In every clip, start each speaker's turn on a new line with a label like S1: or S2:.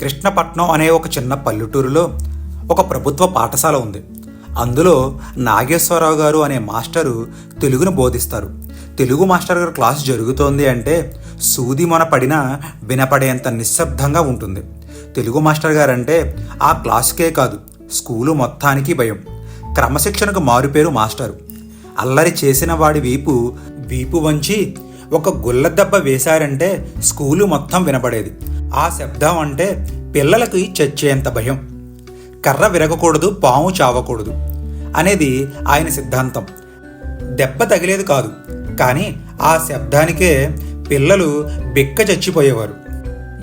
S1: కృష్ణపట్నం అనే ఒక చిన్న పల్లెటూరులో ఒక ప్రభుత్వ పాఠశాల ఉంది. అందులో నాగేశ్వరరావు గారు అనే మాస్టరు తెలుగును బోధిస్తారు. తెలుగు మాస్టర్ గారు క్లాస్ జరుగుతోంది అంటే సూది మొన పడినా వినపడేంత నిశ్శబ్దంగా ఉంటుంది. తెలుగు మాస్టర్ గారు అంటే ఆ క్లాసుకే కాదు, స్కూలు మొత్తానికి భయం. క్రమశిక్షణకు మారుపేరు మాస్టరు. అల్లరి చేసిన వాడి వీపు వంచి ఒక గుల్ల దెబ్బ వేశారంటే స్కూలు మొత్తం వినపడేది. ఆ శబ్దం అంటే పిల్లలకి చచ్చేంత భయం. కర్ర విరగకూడదు, పాము చావకూడదు అనేది ఆయన సిద్ధాంతం. దెబ్బ తగిలేది కాదు, కానీ ఆ శబ్దానికే పిల్లలు బిక్క చచ్చిపోయేవారు.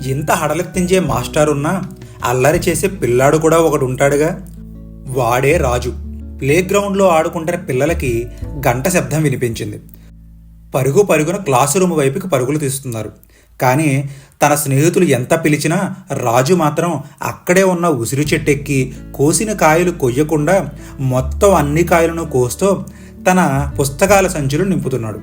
S1: ఇంత హడలెత్తించే మాస్టారున్నా అల్లరి చేసే పిల్లాడు కూడా ఒకడు ఉంటాడుగా, వాడే రాజు. ప్లేగ్రౌండ్లో ఆడుకుంటున్న పిల్లలకి గంట శబ్దం వినిపించింది. పరుగున క్లాసు రూమ్ వైపుకి పరుగులు తీస్తున్నారు. కానీ తన స్నేహితులు ఎంత పిలిచినా రాజు మాత్రం అక్కడే ఉన్న ఉసిరి చెట్టెక్కి కోసిన కాయలు కొయ్యకుండా మొత్తం అన్ని కాయలను కోస్తూ తన పుస్తకాల సంచులు నింపుతున్నాడు.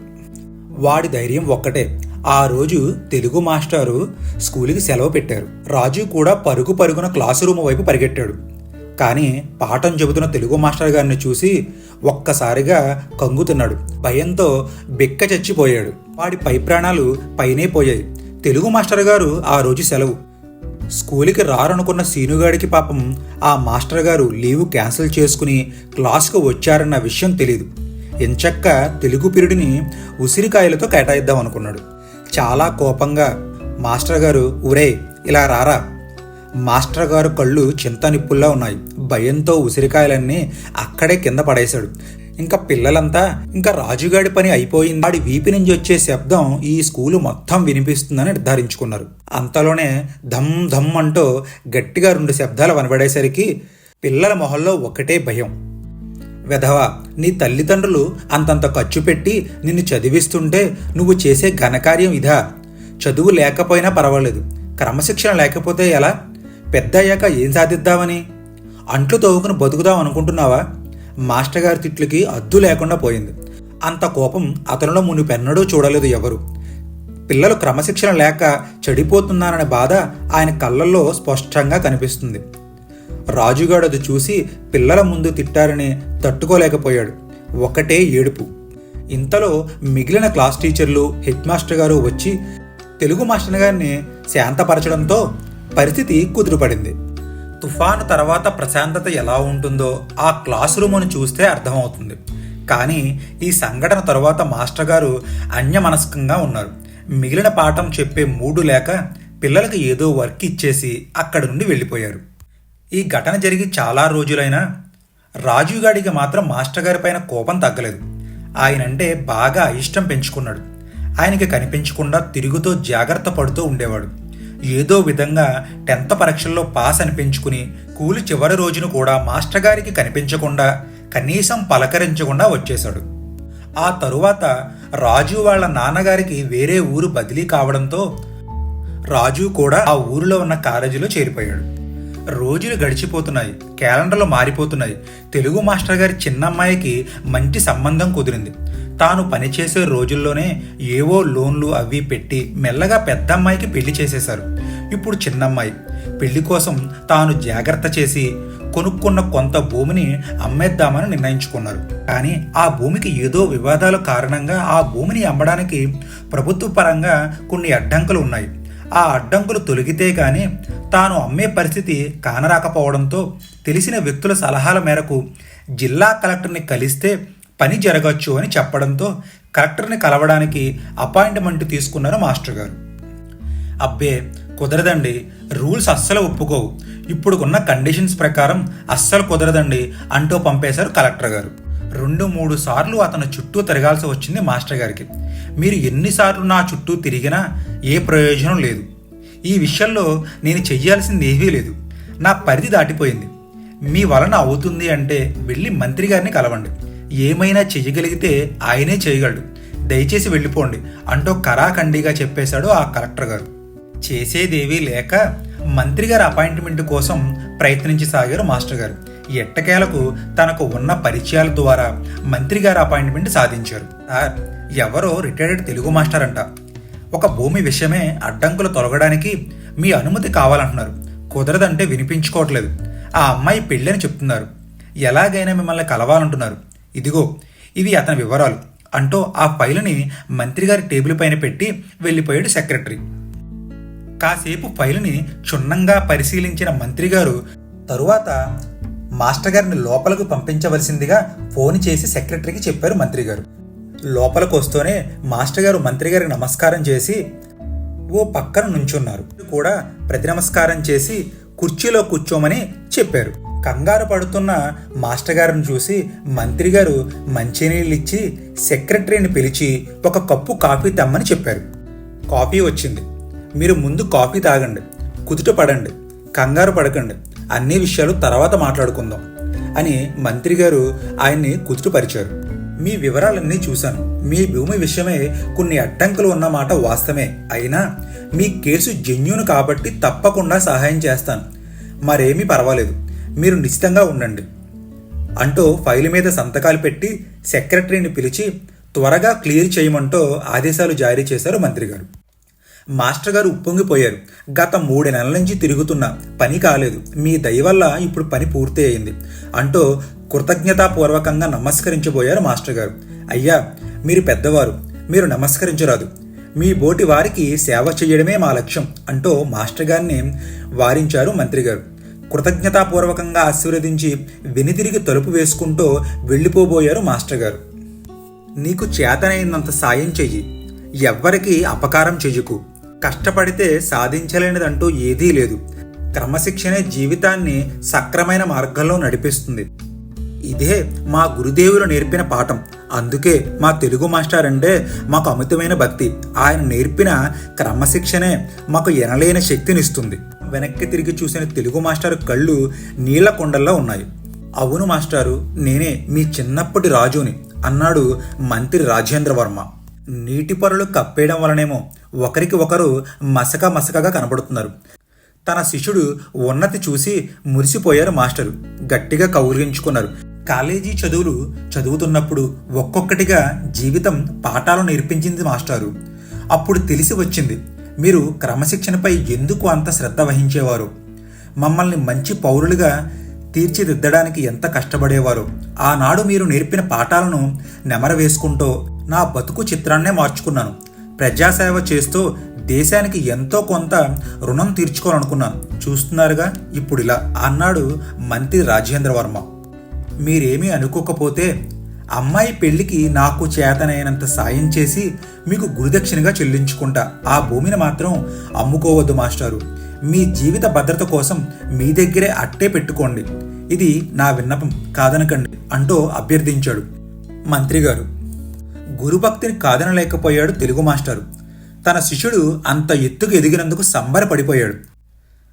S1: వాడి ధైర్యం ఒక్కటే. ఆ రోజు తెలుగు మాస్టారు స్కూల్కి సెలవు పెట్టారు. రాజు కూడా పరుగున క్లాసు రూమ్ వైపు పరిగెట్టాడు. కానీ పాఠం చెబుతున్న తెలుగు మాస్టర్ గారిని చూసి ఒక్కసారిగా కంగుతున్నాడు. భయంతో బిక్క చచ్చిపోయాడు. వాడి పై ప్రాణాలు పైనే పోయాయి. తెలుగు మాస్టర్ గారు ఆ రోజు సెలవు. స్కూల్కి రారనుకున్న సీనుగాడికి పాపం ఆ మాస్టర్ గారు లీవ్ క్యాన్సిల్ చేసుకుని క్లాస్కు వచ్చారన్న విషయం తెలియదు. ఎంచక్క తెలుగు పీరియడ్ని ఉసిరికాయలతో కేటాయిద్దాం అనుకున్నాడు. చాలా కోపంగా మాస్టర్ గారు, "ఊరే ఇలా రారా." మాస్టర్ గారు కళ్ళు చింత నిప్పుల్లా ఉన్నాయి. భయంతో ఉసిరికాయలన్నీ అక్కడే కింద పడేశాడు. ఇంకా పిల్లలంతా ఇంకా రాజుగాడి పని అయిపోయింది, వాడి వీపి నుంచి వచ్చే శబ్దం ఈ స్కూలు మొత్తం వినిపిస్తుందని నిర్ధారించుకున్నారు. అంతలోనే ధమ్ ధమ్ అంటూ గట్టిగా 2 శబ్దాలు వినబడేసరికి పిల్లల మొహంలో ఒకటే భయం. "వెధవా, నీ తల్లిదండ్రులు అంతంత ఖర్చు పెట్టి నిన్ను చదివిస్తుంటే నువ్వు చేసే ఘనకార్యం ఇదా? చదువు లేకపోయినా పర్వాలేదు, క్రమశిక్షణ లేకపోతే ఎలా? పెద్ద అయ్యాక ఏం సాధిద్దామని? అంట్లు తవ్వుకుని బతుకుదాం అనుకుంటున్నావా?" మాస్టర్ గారి తిట్లకి అద్దు లేకుండా పోయింది. అంత కోపం అతనిలో మునిపెన్నడూ చూడలేదు ఎవరు. పిల్లలు క్రమశిక్షణ లేక చెడిపోతున్నారనే బాధ ఆయన కళ్ళల్లో స్పష్టంగా కనిపిస్తుంది. రాజుగాడు అది చూసి పిల్లల ముందు తిట్టారని తట్టుకోలేకపోయాడు. ఒకటే ఏడుపు. ఇంతలో మిగిలిన క్లాస్ టీచర్లు, హెడ్ మాస్టర్ గారు వచ్చి తెలుగు మాస్టర్ గారిని శాంతపరచడంతో పరిస్థితి కుదురుపడింది. తుఫాను తర్వాత ప్రశాంతత ఎలా ఉంటుందో ఆ క్లాస్ రూమ్ను చూస్తే అర్థమవుతుంది. కానీ ఈ సంఘటన తరువాత మాస్టర్ గారు అన్యమనస్కంగా ఉన్నారు. మిగిలిన పాఠం చెప్పే మూడు లేక పిల్లలకు ఏదో వర్క్ ఇచ్చేసి అక్కడి నుండి వెళ్ళిపోయారు. ఈ ఘటన జరిగి చాలా రోజులైనా రాజుగాడికి మాత్రం మాస్టర్ గారి పైన కోపం తగ్గలేదు. ఆయనంటే బాగా అయిష్టం పెంచుకున్నాడు. ఆయనకి కనిపించకుండా తిరుగుతూ జాగ్రత్త పడుతూ ఉండేవాడు. ఏదో విధంగా 10th పరీక్షల్లో పాస్ అనిపించుకుని స్కూలు చివరి రోజును కూడా మాస్టర్ గారికి కనిపించకుండా, కనీసం పలకరించకుండా వచ్చేశాడు. ఆ తరువాత రాజు వాళ్ళ నాన్నగారికి వేరే ఊరు బదిలీ కావడంతో రాజు కూడా ఆ ఊరిలో ఉన్న కాలేజీలో చేరిపోయాడు. రోజులు గడిచిపోతున్నాయి, క్యాలెండర్లు మారిపోతున్నాయి. తెలుగు మాస్టర్ గారి చిన్నమ్మాయికి మంచి సంబంధం కుదిరింది. తాను పనిచేసే రోజుల్లోనే ఏవో లోన్లు అవి పెట్టి మెల్లగా పెద్ద అమ్మాయికి పెళ్లి చేసేశారు. ఇప్పుడు చిన్నమ్మాయి పెళ్లి కోసం తాను జాగ్రత్త చేసి కొనుక్కున్న కొంత భూమిని అమ్మేద్దామని నిర్ణయించుకున్నారు. కానీ ఆ భూమికి ఏదో వివాదాల కారణంగా ఆ భూమిని అమ్మడానికి ప్రభుత్వ పరంగా కొన్ని అడ్డంకులు ఉన్నాయి. ఆ అడ్డంకులు తొలగితే గాని తాను అమ్మే పరిస్థితి కానరాకపోవడంతో తెలిసిన వ్యక్తుల సలహాల మేరకు జిల్లా కలెక్టర్ని కలిస్తే పని జరగచ్చు అని చెప్పడంతో కలెక్టర్ని కలవడానికి అపాయింట్మెంట్ తీసుకున్నారు మాస్టర్ గారు. "అబ్బే కుదరదండి, రూల్స్ అస్సలు ఒప్పుకోవు, ఇప్పుడున్న కండిషన్స్ ప్రకారం అస్సలు కుదరదండి" అంటూ పంపేశారు కలెక్టర్ గారు. 2-3 సార్లు అతను చుట్టూ తిరగాల్సి వచ్చింది మాస్టర్ గారికి. "మీరు ఎన్నిసార్లు నా చుట్టూ తిరిగినా ఏ ప్రయోజనం లేదు. ఈ విషయంలో నేను చెయ్యాల్సింది ఏమీ లేదు. నా పరిధి దాటిపోయింది. మీ వలన అవుతుంది అంటే వెళ్ళి మంత్రి గారిని కలవండి. ఏమైనా చెయ్యగలిగితే ఆయనే చేయగలడు. దయచేసి వెళ్ళిపోండి" అంటూ కరాఖండిగా చెప్పేశాడు ఆ కలెక్టర్ గారు. చేసేదేవీ లేక మంత్రి గారి అపాయింట్మెంట్ కోసం ప్రయత్నించసాగారు మాస్టర్ గారు. ఎట్టకేలకు తనకు ఉన్న పరిచయాల ద్వారా మంత్రి గారి అపాయింట్మెంట్ సాధించారు. "సార్, ఎవరో రిటైర్డ్ తెలుగు మాస్టర్ అంట. ఒక భూమి విషయమే అడ్డంకులు తొలగడానికి మీ అనుమతి కావాలంటున్నారు. కుదరదంటే వినిపించుకోవట్లేదు. ఆ అమ్మాయి పెళ్ళి అని చెప్తున్నారు. ఎలాగైనా మిమ్మల్ని కలవాలంటున్నారు. ఇదిగో ఇవి అతని వివరాలు అంటూ ఆ ఫైలుని మంత్రి గారి టేబుల్ పైన పెట్టి వెళ్ళిపోయాడు సెక్రటరీ. కాసేపు ఫైలుని క్షుణ్ణంగా పరిశీలించిన మంత్రి గారు తరువాత మాస్టర్ గారిని లోపలకు పంపించవలసిందిగా ఫోన్ చేసి సెక్రటరీకి చెప్పారు మంత్రి గారు. లోపలికి వస్తూనే మాస్టర్ గారు మంత్రి గారికి నమస్కారం చేసి ఓ పక్కన నుంచున్నారు. కూడా ప్రతి నమస్కారం చేసి కుర్చీలో కూర్చోమని చెప్పారు. కంగారు పడుతున్న మాస్టర్ గారిని చూసి మంత్రి గారు మంచినీళ్ళు ఇచ్చి సెక్రటరీని పిలిచి ఒక కప్పు కాఫీ తెమ్మని చెప్పారు. కాఫీ వచ్చింది. మీరు ముందు కాఫీ తాగండి, కుదుట పడండి, కంగారు పడకండి, అన్ని విషయాలు తర్వాత మాట్లాడుకుందాం అని మంత్రి గారు ఆయన్ని కుదుటపరిచారు. మీ వివరాలన్నీ చూశాను. మీ భూమి విషయమే కొన్ని అడ్డంకులు ఉన్నమాట వాస్తవమే. అయినా మీ కేసు జెన్యూన్ కాబట్టి తప్పకుండా సహాయం చేస్తాను. మరేమీ పర్వాలేదు, మీరు నిశ్చితంగా ఉండండి అంటూ ఫైలు మీద సంతకాలు పెట్టి సెక్రటరీని పిలిచి త్వరగా క్లియర్ చేయమంటూ ఆదేశాలు జారీ చేశారు మంత్రి గారు. మాస్టర్ గారు ఉప్పొంగిపోయారు. గత 3 నెలల నుంచి తిరుగుతున్నా పని కాలేదు. మీ దయ వల్ల ఇప్పుడు పని పూర్తి అయింది అంటూ కృతజ్ఞతాపూర్వకంగా నమస్కరించబోయారు మాస్టర్ గారు. అయ్యా, మీరు పెద్దవారు, మీరు నమస్కరించరాదు. మీ బోటి వారికి సేవ చేయడమే మా లక్ష్యం అంటూ మాస్టర్ గారిని వారించారు మంత్రి గారు. కృతజ్ఞతాపూర్వకంగా ఆశీర్వదించి వెనుదిరిగి తలుపు వేసుకుంటూ వెళ్ళిపోబోయారు మాస్టర్ గారు. నీకు చేతనైనంత సాయం చెయ్యి, ఎవ్వరికీ అపకారం చెయ్యకు. కష్టపడితే సాధించలేనిదంటూ ఏదీ లేదు. క్రమశిక్షణే జీవితాన్ని సక్రమైన మార్గంలో నడిపిస్తుంది. ఇదే మా గురుదేవులు నేర్పిన పాఠం. అందుకే మా తెలుగు మాస్టర్ అంటే మాకు అమితమైన భక్తి. ఆయన నేర్పిన క్రమశిక్షణే మాకు ఎనలేని శక్తినిస్తుంది. వెనక్కి తిరిగి చూసిన తెలుగు మాస్టర్ కళ్ళు నీళ్ల కొండల్లో ఉన్నాయి. అవును మాస్టారు, నేనే మీ చిన్నప్పటి రాజుని అన్నాడు మంత్రి రాజేంద్ర వర్మ. నీటి పొరలు కప్పేయడం వలనేమో ఒకరికి ఒకరు మసకగా కనబడుతున్నారు. తన శిష్యుడు ఉన్నతి చూసి మురిసిపోయారు మాస్టరు. గట్టిగా కౌగిలించుకున్నారు. కాలేజీ చదువులు చదువుతున్నప్పుడు ఒక్కొక్కటిగా జీవితం పాఠాలు నేర్పించింది మాస్టారు. అప్పుడు తెలిసి వచ్చింది మీరు క్రమశిక్షణపై ఎందుకు అంత శ్రద్ధ వహించేవారు, మమ్మల్ని మంచి పౌరులుగా తీర్చిదిద్దడానికి ఎంత కష్టపడేవారో. ఆనాడు మీరు నేర్పిన పాఠాలను నెమరవేసుకుంటూ నా బతుకు చిత్రాన్నే మార్చుకున్నాను. ప్రజాసేవ చేస్తూ దేశానికి ఎంతో కొంత రుణం తీర్చుకోవాలనుకున్నాను. చూస్తున్నారుగా ఇప్పుడు ఇలా అన్నాడు మంత్రి రాజేంద్ర వర్మ. మీరేమీ అనుకోకపోతే అమ్మాయి పెళ్లికి నాకు చేతనైనంత సాయం చేసి మీకు గురుదక్షిణగా చెల్లించుకుంటా. ఆ భూమిని మాత్రం అమ్ముకోవద్దు మాస్టారు. మీ జీవిత భద్రత కోసం మీ దగ్గరే అట్టే పెట్టుకోండి. ఇది నా విన్నపం, కాదనకండి అంటూ అభ్యర్థించాడు మంత్రి గారు. గురుభక్తిని కాదనలేకపోయాడు తెలుగు మాస్టారు. తన శిష్యుడు అంత ఎత్తుకు ఎదిగినందుకు సంబరపడిపోయాడు.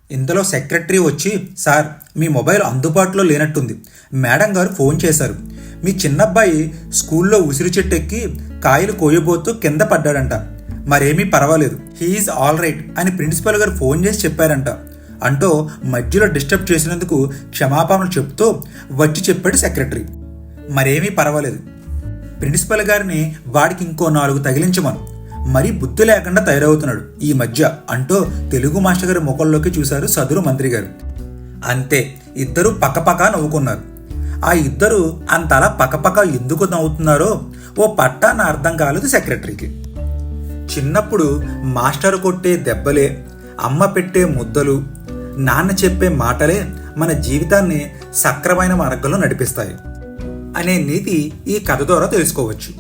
S1: ఇంతలో సెక్రటరీ వచ్చి, సార్, మీ మొబైల్ అందుబాటులో లేనట్టుంది. మేడం గారు ఫోన్ చేశారు. మీ చిన్నబ్బాయి స్కూల్లో ఉసిరి చెట్టు ఎక్కి కాయలు కోయబోతూ కింద పడ్డాడంట. మరేమీ పర్వాలేదు, హీఈస్ ఆల్ రైట్ అని ప్రిన్సిపల్ గారు ఫోన్ చేసి చెప్పారంట అంటూ మధ్యలో డిస్టర్బ్ చేసినందుకు క్షమాపణలు చెప్తూ వచ్చి చెప్పాడు సెక్రటరీ. మరేమీ పర్వాలేదు, ప్రిన్సిపల్ గారిని వాడికి ఇంకో 4 తగిలించమను. మరీ బుద్ధి లేకుండా తయారవుతున్నాడు ఈ మధ్య అంటూ తెలుగు మాస్టర్ గారి ముఖంలోకి చూశారు సదురు మంత్రి గారు. అంతే, ఇద్దరు పక్కపక్క నవ్వుకున్నారు. ఆ ఇద్దరు అంతలా పక్కపక్క ఎందుకు నవ్వుతున్నారో ఓ పట్టాన అర్థం కాలేదు సెక్రటరీకి. చిన్నప్పుడు మాస్టర్ కొట్టే దెబ్బలే, అమ్మ పెట్టే ముద్దలు, నాన్న చెప్పే మాటలే మన జీవితాన్ని సక్రమైన మార్గంలో నడిపిస్తాయి అనే నీతి ఈ కథ ద్వారా తెలుసుకోవచ్చు.